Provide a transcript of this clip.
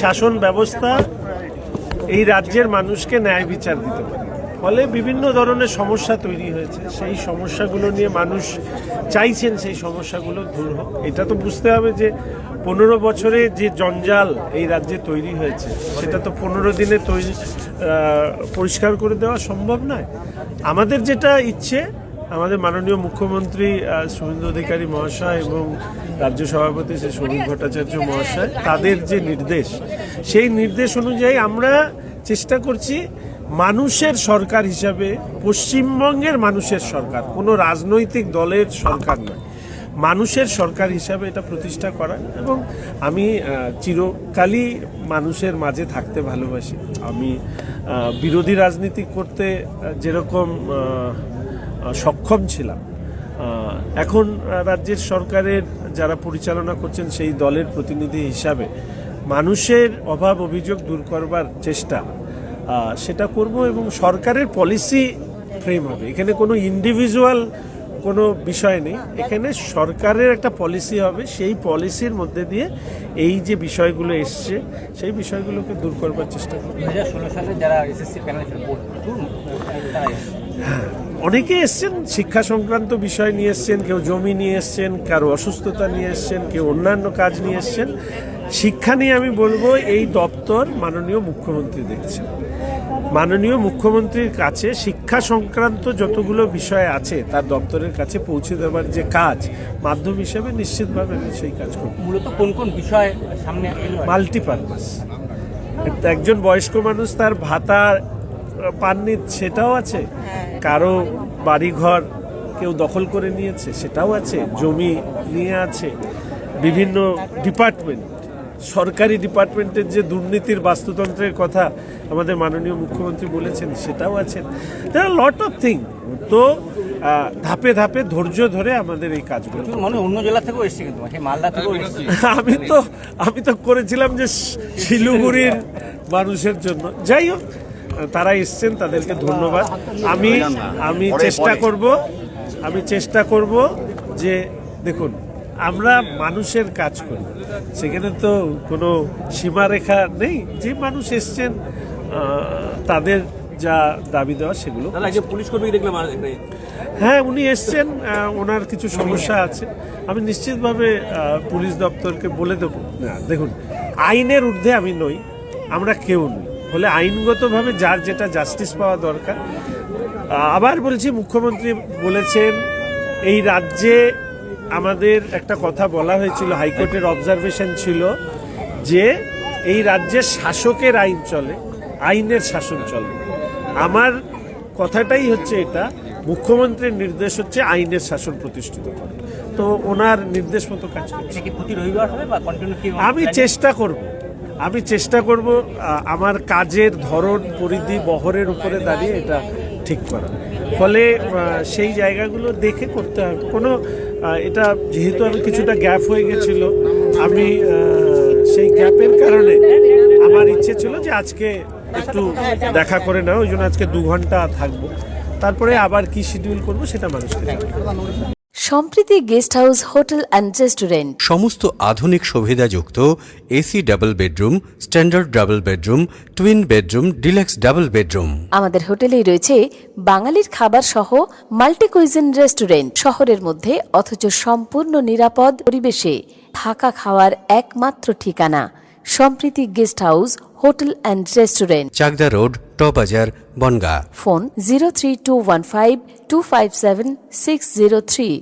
শাসন ব্যবস্থা এই রাজ্যের মানুষকে ন্যায় বিচার দিতে পারে, ফলে বিভিন্ন ধরনের সমস্যা তৈরি হয়েছে। সেই সমস্যাগুলো নিয়ে মানুষ চাইছেন সেই সমস্যাগুলো দূর হোক। এটা তো বুঝতে হবে যে 15 বছরে যে জঞ্জাল এই রাজ্যে তৈরি হয়েছে সেটা তো 15 দিনে পরিষ্কার করে দেওয়া সম্ভব নয়। আমাদের যেটা ইচ্ছে, আমাদের মাননীয় মুখ্যমন্ত্রী শুভেন্দু অধিকারী মহাশয় এবং রাজ্য সভাপতি শ্রী শ্রমিক ভট্টাচার্য মহাশয়, তাদের যে নির্দেশ, সেই নির্দেশ অনুযায়ী আমরা চেষ্টা করছি মানুষের সরকার হিসাবে, পশ্চিমবঙ্গের মানুষের সরকার, কোনো রাজনৈতিক দলের সরকার নয়, মানুষের সরকার হিসাবে এটা প্রতিষ্ঠা করা। এবং আমি চিরকালই মানুষের মাঝে থাকতে ভালোবাসি। আমি বিরোধী রাজনীতি করতে যেরকম সক্ষম ছিলাম, এখন রাজ্যের সরকারের যারা পরিচালনা করছেন সেই দলের প্রতিনিধি হিসাবে মানুষের অভাব অভিযোগ দূর করবার চেষ্টা সেটা করব। এবং সরকারের পলিসি ফ্রেম হবে, এখানে কোনো ইন্ডিভিজুয়াল কোনো বিষয় নেই, এখানে সরকারের একটা পলিসি হবে, সেই পলিসির মধ্যে দিয়ে এই যে বিষয়গুলো এসছে সেই বিষয়গুলোকে দূর করবার চেষ্টা করব। 2016 সালে যারা এসএসসি প্যানেল অনেকে এসছেন, শিক্ষা সংক্রান্ত বিষয় নিয়ে এসছেন, কেউ জমি নিয়ে এসছেন, কারো অসুস্থতা নিয়ে এসছেন, কেউ অন্যান্য কাজ নিয়ে এসছেন। শিক্ষা নিয়ে আমি বলবো এই দপ্তর মাননীয় মুখ্যমন্ত্রী দেখছেন। মাননীয় মুখ্যমন্ত্রীর কাছে শিক্ষা সংক্রান্ত যতগুলো বিষয় আছে তার দপ্তরের কাছে পৌঁছে দেওয়ার যে কাজ, মাধ্যম হিসেবে নিশ্চিতভাবে সেই কাজ করব। মূলত কোন কোন বিষয় সামনে? মাল্টিপারপাস, একজন বয়স্ক মানুষ তার ভাতা পাননি সেটাও আছে, কারো বাড়িঘর কেউ দখল করে নিয়েছে সেটাও আছে, জমি নিয়ে আছে, বিভিন্ন ডিপার্টমেন্ট, সরকারি ডিপার্টমেন্টের যে দুর্নীতির বাস্তুতন্ত্রের কথা আমাদের মাননীয় মুখ্যমন্ত্রী বলেছেন সেটাও আছে। Lot of thing. তো ধাপে ধাপে ধৈর্য ধরে আমাদের এই কাজগুলো। মানে অন্য জেলা থেকেও এসছে, কিন্তু মালদা থেকেও এসছে। আমি তো করেছিলাম যে শিলিগুড়ির মানুষের জন্য। যাই হোক, তারা এসছেন, তাদেরকে ধন্যবাদ। আমি চেষ্টা করব যে দেখুন, আমরা মানুষের কাজ করি, সেখানে তো কোনো সীমারেখা নেই। যে মানুষ এসছেন তাদের যা দাবি দেওয়া সেগুলো। পুলিশ কর্মী দেখলাম, হ্যাঁ উনি এসছেন, ওনার কিছু সমস্যা আছে, আমি নিশ্চিতভাবে পুলিশ দপ্তরকে বলে দেবো। না দেখুন, আইনের ঊর্ধ্বে আমি নই, আমরা কেউ নই, ফলে আইনগতভাবে যার যেটা জাস্টিস পাওয়া দরকার। আবার বলছি, মুখ্যমন্ত্রী বলেছেন এই রাজ্যে আমাদের একটা কথা বলা হয়েছিল, হাইকোর্টের অবজারভেশন ছিল যে এই রাজ্যে শাসকের আইন চলে, আইনের শাসন চলে। আমার কথাটাই হচ্ছে এটা, মুখ্যমন্ত্রীর নির্দেশ হচ্ছে আইনের শাসন প্রতিষ্ঠিত করে, তো ওনার নির্দেশ মতো কাজ করছে। আমি চেষ্টা করব আমার কাজের ধরন, পরিধি, বহরের উপরে দাঁড়িয়ে এটা ঠিক করা। ফলে সেই জায়গাগুলো দেখে করতে হবে। এটা যেহেতু আমি কিছুটা গ্যাপ হয়ে গেছিল, আমি সেই গ্যাপের কারণে আমার ইচ্ছে ছিল যে আজকে একটু দেখা করে নাও, ওই জন্য আজকে 2 ঘন্টা থাকবো, তারপরে আবার কি শিডিউল করবো সেটা মানুষকে জানাবো। Sampriti guest house hotel and restaurant, সমস্ত আধুনিক সুবিধাযুক্ত AC double bedroom, standard double bedroom, twin bedroom, deluxe double bedroom. আমাদের হোটেলেই রয়েছে বাঙালির খাবার সহ মাল্টি কুইজিন রেস্টুরেন্ট, শহরের মধ্যে অথচ সম্পূর্ণ নিরাপদ পরিবেশে থাকা খাওয়ার একমাত্র ঠিকানা Sampriti guest house hotel and restaurant, Chakdah road, টবাজার, বনগাঁ। ফোন 03215257603।